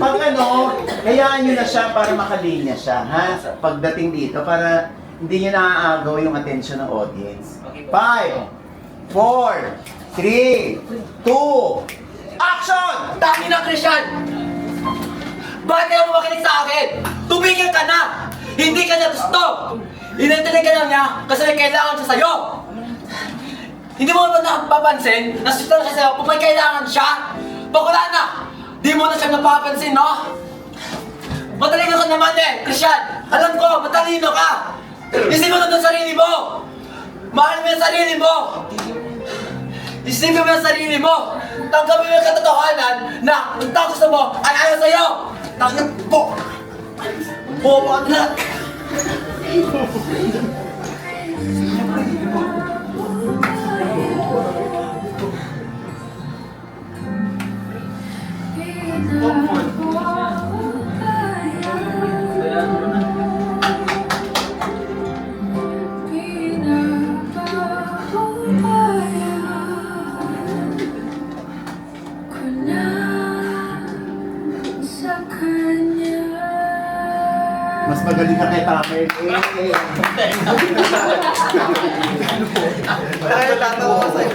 Pag ano, hayaan nyo na siya para makalinya siya, ha? Pagdating dito, para hindi nyo naaagaw yung attention ng audience. 5, 4, 3, 2, action! Dami na, Christian! Bakit ayaw mo makinig sa akin? Tumigil ka na! Hindi ka niya gusto! Inintindi ka lang niya kasi may kailangan siya sa'yo! Hindi mo ba napapansin na siya siya sa'yo kung may kailangan siya? Bakula na! Di mo na siya napapansin, no? Matalino ka naman eh, Christian! Alam ko, matalino ka! Isipin mo na yung sarili mo! Mahal mo yung sarili mo! Isipin mo yung sarili mo! Tanggapin mo yung katotohanan na ang gusto mo ay ayaw sa'yo! Tanggap po! Bobo na! Mas magaling ka kay Tamer. Dahil tatawa ko sa'yo.